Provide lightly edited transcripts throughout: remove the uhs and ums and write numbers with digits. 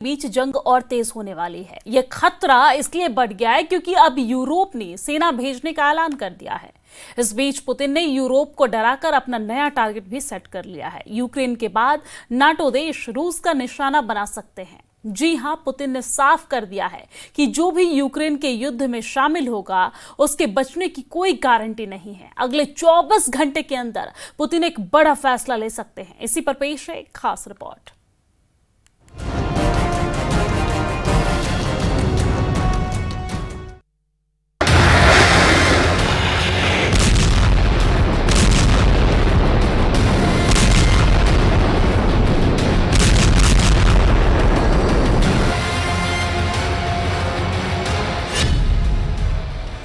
बीच जंग और तेज होने वाली है। यह खतरा इसलिए बढ़ गया है क्योंकि अब यूरोप ने सेना भेजने का ऐलान कर दिया है। इस बीच पुतिन ने यूरोप को डराकर अपना नया टारगेट भी सेट कर लिया है। यूक्रेन के बाद नाटो देश रूस का निशाना बना सकते हैं। जी हां, पुतिन ने साफ कर दिया है कि जो भी यूक्रेन के युद्ध में शामिल होगा उसके बचने की कोई गारंटी नहीं है। अगले 24 घंटे के अंदर पुतिन एक बड़ा फैसला ले सकते हैं। इसी पर पेश है एक खास रिपोर्ट।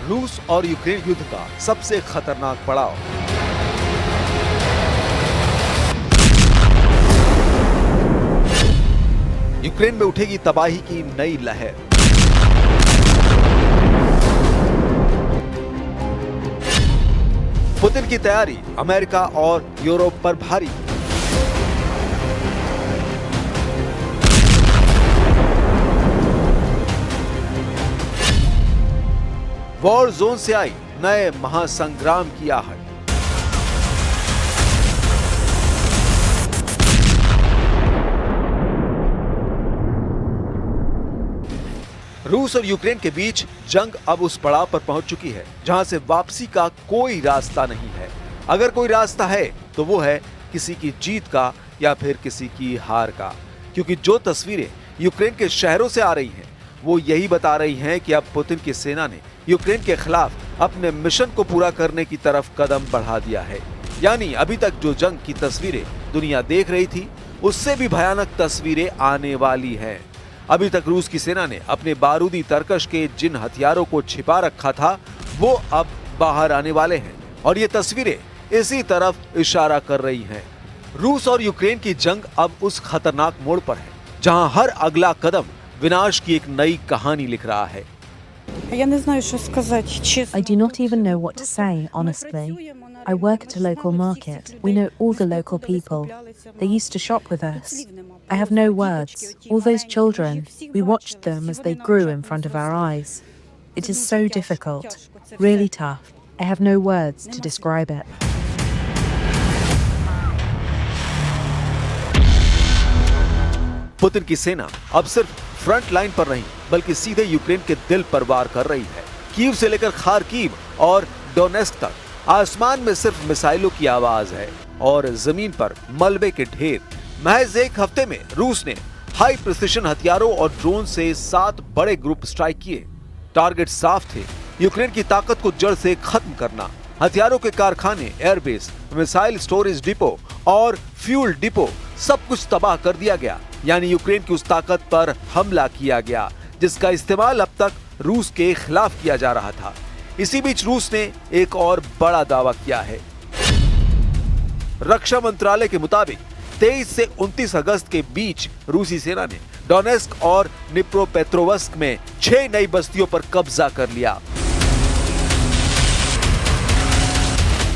रूस और यूक्रेन युद्ध का सबसे खतरनाक पड़ाव। यूक्रेन में उठेगी तबाही की नई लहर। पुतिन की तैयारी अमेरिका और यूरोप पर भारी। वॉर जोन से आई नए महासंग्राम की आहट। रूस और यूक्रेन के बीच जंग अब उस पड़ाव पर पहुंच चुकी है जहां से वापसी का कोई रास्ता नहीं है। अगर कोई रास्ता है तो वो है किसी की जीत का या फिर किसी की हार का, क्योंकि जो तस्वीरें यूक्रेन के शहरों से आ रही हैं वो यही बता रही हैं कि अब पुतिन की सेना ने यूक्रेन के खिलाफ अपने मिशन को पूरा करने की तरफ कदम बढ़ा दिया है। यानी अभी तक जो जंग की तस्वीरें दुनिया देख रही थी उससे भी भयानक तस्वीरें आने वाली हैं। अभी तक रूस की सेना ने अपने बारूदी तरकश के जिन हथियारों को छिपा रखा था वो अब बाहर आने वाले हैं और ये तस्वीरें इसी तरफ इशारा कर रही हैं। रूस और यूक्रेन की जंग अब उस खतरनाक मोड़ पर है जहां हर अगला कदम विनाश की एक नई कहानी लिख रहा है। I do not even know what to say, honestly. I work at a local market. We know all the local people. They used to shop with us. I have no words. All those children, we watched them as they grew in front of our eyes. It is so difficult, really tough. I have no words to describe it. Putin की सेना अब सिर्फ front line पर नहीं बल्कि सीधे Ukraine के दिल पर वार कर रही है। कीव से लेकर खार्किव और डोनेस्क तक आसमान में सिर्फ मिसाइलों की आवाज है और जमीन पर मलबे के ढेर। महज एक हफ्ते में रूस ने हाई प्रिसिशन हथियारों और ड्रोन से 7 बड़े ग्रुप स्ट्राइक किए। टारगेट साफ थे, यूक्रेन की ताकत को जड़ से खत्म करना। हथियारों के कारखाने, एयरबेस, मिसाइल स्टोरेज डिपो और फ्यूल डिपो सब कुछ तबाह कर दिया गया। यानी यूक्रेन की उस ताकत पर हमला किया गया जिसका इस्तेमाल अब तक रूस के खिलाफ किया जा रहा था। इसी बीच रूस ने एक और बड़ा दावा किया है। रक्षा मंत्रालय के मुताबिक 23 से 29 अगस्त के बीच रूसी सेना ने डोनेस्क और निप्रोपेट्रोवस्क में 6 नई बस्तियों पर कब्जा कर लिया।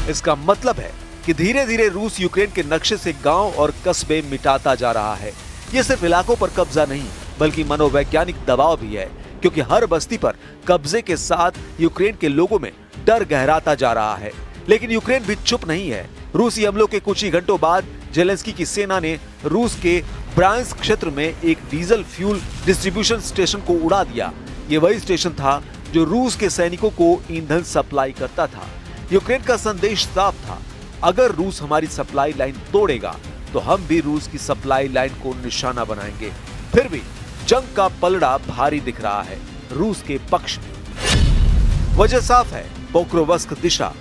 इसका मतलब है कि धीरे धीरे रूस यूक्रेन के नक्शे से गांव और कस्बे मिटाता जा रहा है। ये सिर्फ इलाकों पर कब्जा नहीं बल्कि मनोवैज्ञानिक दबाव भी है, क्योंकि हर बस्ती पर कब्जे के साथ यूक्रेन के लोगों में डर गहराता जा रहा है। लेकिन यूक्रेन भी चुप नहीं है। रूसी हमलों के कुछ ही घंटों बाद जेलेंस्की की सेना ने रूस के ब्रांस्क क्षेत्र में एक डीजल फ्यूल डिस्ट्रीब्यूशन स्टेशन को उड़ा दिया। ये वही स्टेशन था जो रूस के सैनिकों को ईंधन सप्लाई करता था। यूक्रेन का संदेश साफ था, अगर रूस हमारी सप्लाई लाइन तोड़ेगा तो हम भी रूस की सप्लाई लाइन को निशाना बनाएंगे। फिर भी जंग का पलड़ा भारी दिख रहा है रूस के पक्ष में। वजह साफ है, पोक्रोवस्क दिशा।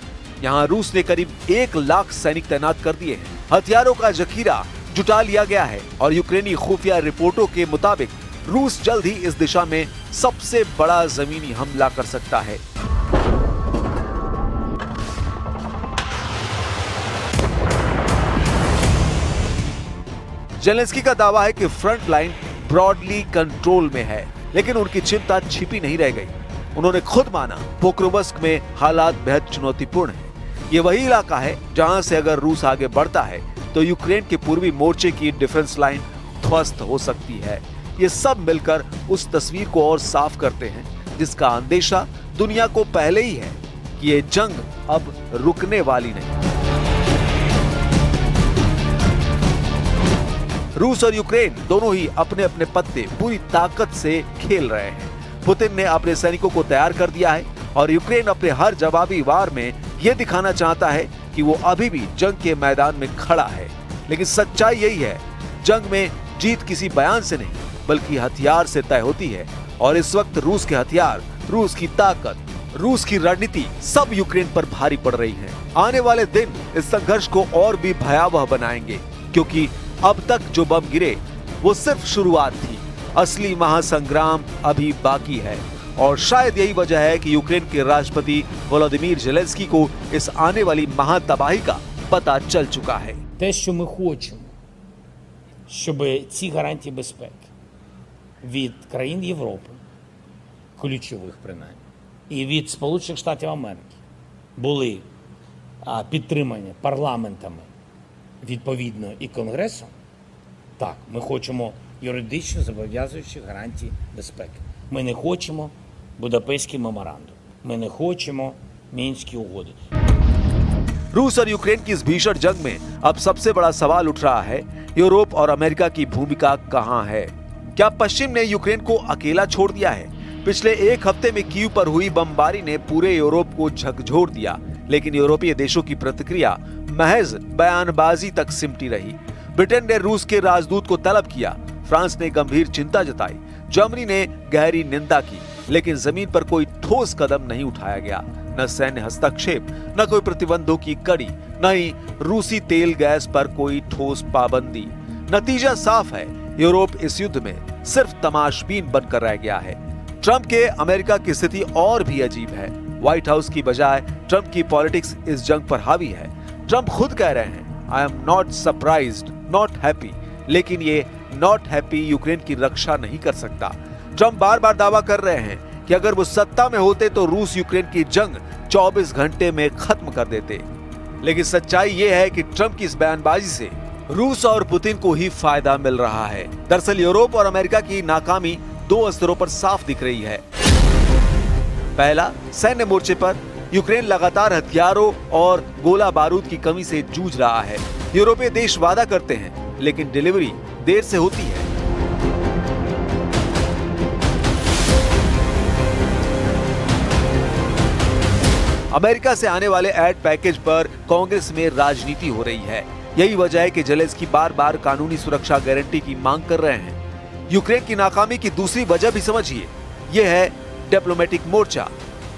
यहाँ रूस ने करीब 1 लाख सैनिक तैनात कर दिए हैं। हथियारों का जखीरा जुटा लिया गया है और यूक्रेनी खुफिया रिपोर्टों के मुताबिक रूस जल्द ही इस दिशा में सबसे बड़ा जमीनी हमला कर सकता है। जेलेंस्की का दावा है कि फ्रंट लाइन ब्रॉडली कंट्रोल में है, लेकिन उनकी चिंता छिपी नहीं रह गई। उन्होंने खुद माना पोक्रोवस्क में हालात बेहद चुनौतीपूर्ण हैं। ये वही इलाका है जहां से अगर रूस आगे बढ़ता है तो यूक्रेन के पूर्वी मोर्चे की डिफेंस लाइन ध्वस्त हो सकती है। ये सब मिलकर उस तस्वीर को और साफ करते हैं जिसका अंदेशा दुनिया को पहले ही है कि ये जंग अब रुकने वाली नहीं। रूस और यूक्रेन दोनों ही अपने अपने पत्ते पूरी ताकत से खेल रहे हैं। पुतिन ने अपने सैनिकों को तैयार कर दिया है और यूक्रेन अपने हर जवाबी वार में यह दिखाना चाहता है कि वो अभी भी जंग के मैदान में खड़ा है। लेकिन सच्चाई यही है, जंग में जीत किसी बयान से नहीं बल्कि हथियार से तय होती है। और इस वक्त रूस के हथियार, रूस की ताकत, रूस की रणनीति सब यूक्रेन पर भारी पड़ रही है। आने वाले दिन इस संघर्ष को और भी भयावह बनाएंगे, क्योंकि अब तक जो बम गिरे वो सिर्फ शुरुआत थी। असली महासंग्राम अभी बाकी है और शायद यही वजह है कि यूक्रेन के राष्ट्रपति वोलोदिमीर ज़ेलेंस्की को इस आने वाली महातबाही का पता चल चुका है। Те, що ми хочемо, щоб ці гарантії безпеки від країн Європи, ключових принаймні, і від Сполучених Штатів Америки були підтримані парламентами відповідно і Конгресом, так, ми хочемо юридично зобов'язуючі гарантії безпеки. Ми не хочемо Будапештський меморандум. Ми не хочемо Мінські угоди. रूस और यूक्रेन की इस भीषण जंग में अब सबसे बड़ा सवाल उठ रहा है, यूरोप और अमेरिका की भूमिका कहां है? क्या पश्चिम ने यूक्रेन को अकेला छोड़ दिया है? पिछले एक हफ्ते में कीव पर हुई बमबारी ने पूरे यूरोप को झकझोर दिया, लेकिन यूरोपीय देशों की प्रतिक्रिया महज बयानबाजी तक सिमटी रही। ब्रिटेन ने रूस के राजदूत को तलब किया, फ्रांस ने गंभीर चिंता जताई, जर्मनी ने गहरी निंदा की, लेकिन जमीन पर कोई ठोस कदम नहीं उठाया गया। न सैन्य हस्तक्षेप, न कोई प्रतिबंधों की कड़ी, न ही रूसी तेल गैस पर कोई ठोस पाबंदी। नतीजा साफ है, यूरोप इस युद्ध में सिर्फ तमाशबीन बनकर रह गया है। ट्रंप के अमेरिका की स्थिति और भी अजीब है। व्हाइट हाउस की बजाय ट्रंप की पॉलिटिक्स इस जंग पर हावी है। ट्रंप खुद कह रहे हैं, I am not surprised, not happy, लेकिन ये नॉट हैप्पी यूक्रेन की रक्षा नहीं कर सकता। ट्रंप बार बार दावा कर रहे हैं कि अगर वो सत्ता में होते तो रूस यूक्रेन की जंग 24 घंटे में खत्म कर देते। लेकिन सच्चाई ये है कि ट्रंप की इस बयानबाजी से रूस और पुतिन को ही फायदा मिल रहा है। दरअसल यूरोप और अमेरिका की नाकामी दो स्तरों पर साफ दिख रही है। पहला, सैन्य मोर्चे पर यूक्रेन लगातार हथियारों और गोला बारूद की कमी से जूझ रहा है। यूरोपीय देश वादा करते हैं, लेकिन डिलीवरी देर से होती है। अमेरिका से आने वाले एड पैकेज पर कांग्रेस में राजनीति हो रही है। यही वजह है कि ज़ेलेंस्की बार बार कानूनी सुरक्षा गारंटी की मांग कर रहे हैं। यूक्रेन की नाकामी की दूसरी वजह भी समझिए, यह है डिप्लोमेटिक मोर्चा।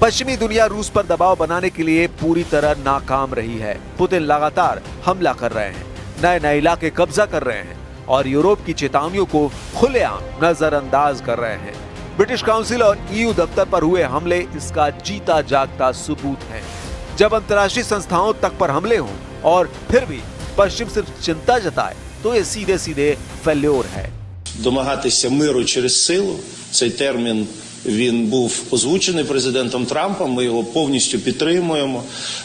पश्चिमी दुनिया रूस पर दबाव बनाने के लिए पूरी तरह नाकाम रही है। पुतिन लगातार हमला कर रहे हैं, नए नए इलाके कब्जा कर रहे हैं और यूरोप की चेतावनियों को खुलेआम नजरअंदाज कर रहे हैं। ब्रिटिश काउंसिल और ईयू दफ्तर पर हुए हमले इसका जीता जागता सबूत हैं। जब अंतर्राष्ट्रीय संस्थाओं तक पर हमले हों और फिर भी पश्चिम सिर्फ चिंता जताए, तो ये सीधे सीधे फेल्योर है। Домагатися миру через силу, цей термін він був озвучений президентом Трампом, ми його повністю підтримуємо.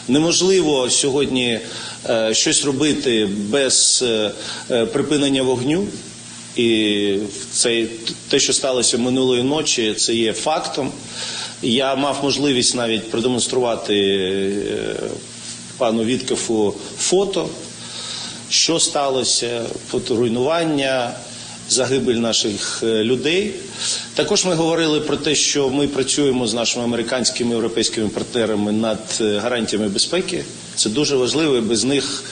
Неможливо сьогодні щось робити без припинення вогню. І те, що сталося минулої ночі, це є фактом. Я мав можливість навіть продемонструвати пану Віткофу фото, що сталося, фоторуйнування, загибель наших людей. Також ми говорили про те, що ми працюємо з нашими американськими і європейськими партнерами над гарантіями безпеки. Це дуже важливо, і без них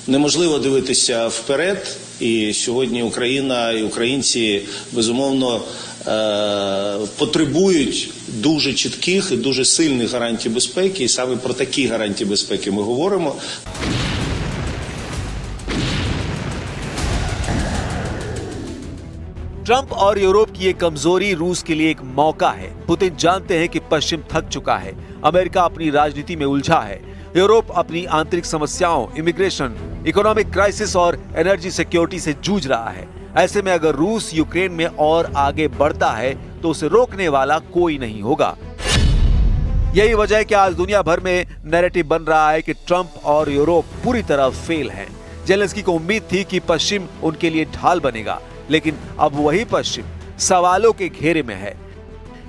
неможливо дивитися вперед. І сьогодні Україна і українці, безумовно, потребують дуже чітких і дуже сильних гарантій безпеки. І саме про такі гарантії безпеки ми говоримо. ट्रंप और यूरोप की ये कमजोरी रूस के लिए एक मौका है। पुतिन जानते हैं कि पश्चिम थक चुका है, अमेरिका अपनी राजनीति में उलझा है, यूरोप अपनी आंतरिक समस्याओं, इमिग्रेशन, इकोनॉमिक क्राइसिस और एनर्जी सिक्योरिटी से जूझ रहा है। ऐसे में अगर रूस यूक्रेन में और आगे बढ़ता है तो उसे रोकने वाला कोई नहीं होगा। यही वजह है कि आज दुनिया भर में नैरेटिव बन रहा है कि ट्रंप और यूरोप पूरी तरह फेल हैं। ज़ेलेंस्की को उम्मीद थी कि पश्चिम उनके लिए ढाल बनेगा, लेकिन अब वही पश्चिम सवालों के घेरे में है।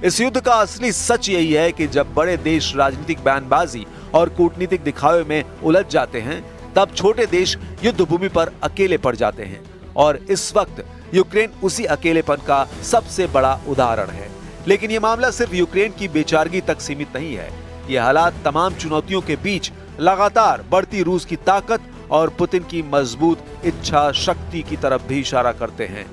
इस युद्ध का असली सच यही है कि जब बड़े देश राजनीतिक बयानबाजी और कूटनीतिक दिखावे में उलझ जाते हैं, तब छोटे देश युद्ध भूमि पर अकेले पड़ जाते हैं। और इस वक्त यूक्रेन उसी अकेलेपन का सबसे बड़ा उदाहरण है। लेकिन ये मामला सिर्फ यूक्रेन की बेचारगी तक सीमित नहीं है। ये हालात तमाम चुनौतियों के बीच लगातार बढ़ती रूस की ताकत और पुतिन की मजबूत इच्छा शक्ति की तरफ भी इशारा करते हैं।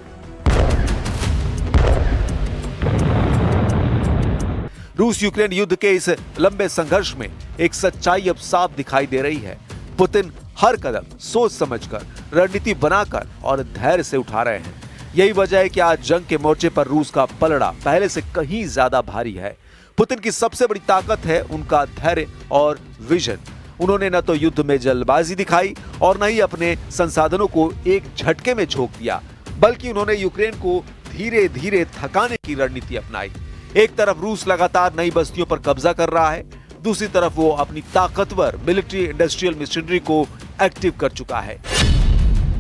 रूस यूक्रेन युद्ध के इस लंबे संघर्ष में एक सच्चाई अब साफ दिखाई दे रही है। पुतिन हर कदम सोच समझकर, रणनीति बनाकर और धैर्य से उठा रहे हैं। यही वजह है कि आज जंग के मोर्चे पर रूस का पलड़ा पहले से कहीं ज्यादा भारी है। पुतिन की सबसे बड़ी ताकत है उनका धैर्य और विजन। उन्होंने न तो युद्ध में जल्दबाजी दिखाई और न ही अपने संसाधनों को एक झटके में झोंक दिया, बल्कि उन्होंने यूक्रेन को धीरे धीरे थकाने की रणनीति अपनाई। एक तरफ रूस लगातार नई बस्तियों पर कब्जा कर रहा है, दूसरी तरफ वो अपनी ताकतवर मिलिट्री इंडस्ट्रियल मशीनरी को एक्टिव कर चुका है।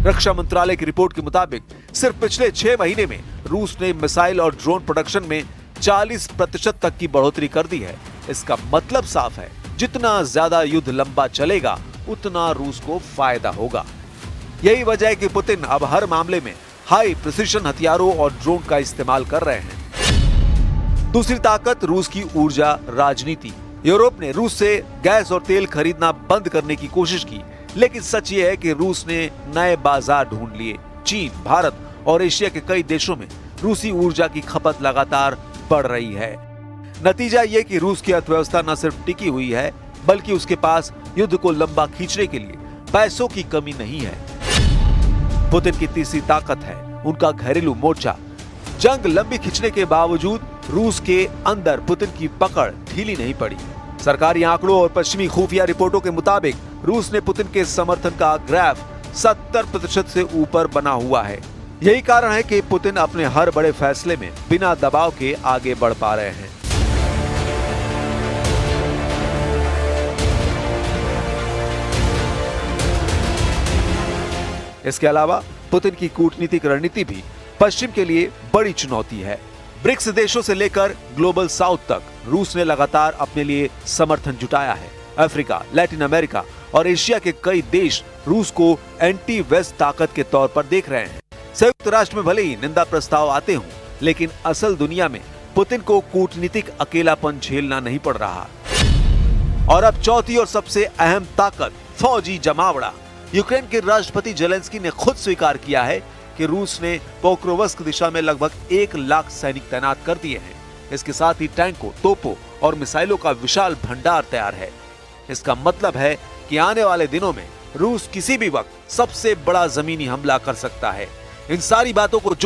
रक्षा मंत्रालय की रिपोर्ट के मुताबिक सिर्फ पिछले 6 महीने में रूस ने मिसाइल और ड्रोन प्रोडक्शन में 40% तक की बढ़ोतरी कर दी है। इसका मतलब साफ है, जितना ज्यादा युद्ध लंबा चलेगा उतना रूस को फायदा होगा। यही वजह है कि पुतिन अब हर मामले में हाई प्रिसिशन हथियारों और ड्रोन का इस्तेमाल कर रहे हैं। दूसरी ताकत रूस की ऊर्जा राजनीति। यूरोप ने रूस से गैस और तेल खरीदना बंद करने की कोशिश की, लेकिन सच ये है कि रूस ने नए बाजार ढूंढ लिए। चीन, भारत और एशिया के कई देशों में रूसी ऊर्जा की खपत लगातार बढ़ रही है। नतीजा ये कि रूस की अर्थव्यवस्था न सिर्फ टिकी हुई है, बल्कि उसके पास युद्ध को लंबा खींचने के लिए पैसों की कमी नहीं है। पुतिन की तीसरी ताकत है उनका घरेलू मोर्चा। जंग लंबी खींचने के बावजूद रूस के अंदर पुतिन की पकड़ ढीली नहीं पड़ी। सरकारी आंकड़ों और पश्चिमी खुफिया रिपोर्टों के मुताबिक रूस ने पुतिन के समर्थन का ग्राफ 70% से ऊपर बना हुआ है। यही कारण है कि पुतिन अपने हर बड़े फैसले में बिना दबाव के आगे बढ़ पा रहे हैं। इसके अलावा पुतिन की कूटनीतिक रणनीति भी पश्चिम के लिए बड़ी चुनौती है। ब्रिक्स देशों से लेकर ग्लोबल साउथ तक रूस ने लगातार अपने लिए समर्थन जुटाया है। अफ्रीका, लैटिन अमेरिका और एशिया के कई देश रूस को एंटी वेस्ट ताकत के तौर पर देख रहे हैं। संयुक्त राष्ट्र में भले ही निंदा प्रस्ताव आते हों, लेकिन असल दुनिया में पुतिन को कूटनीतिक अकेलापन झेलना नहीं पड़ रहा। और अब चौथी और सबसे अहम ताकत फौजी जमावड़ा। यूक्रेन के राष्ट्रपति जेलेंस्की ने खुद स्वीकार किया है कि रूस ने पोक्रोवस्क दिशा में लगभग 1 लाख सैनिक तैनात कर दिए हैं। इसके साथ ही टैंकों, तोपों और मिसाइलों का विशाल भंडार तैयार है। इसका मतलब है कि आने वाले दिनों में रूस किसी भी वक्त सबसे बड़ा जमीनी हमला कर सकता है। इन सारी बातों को जोड़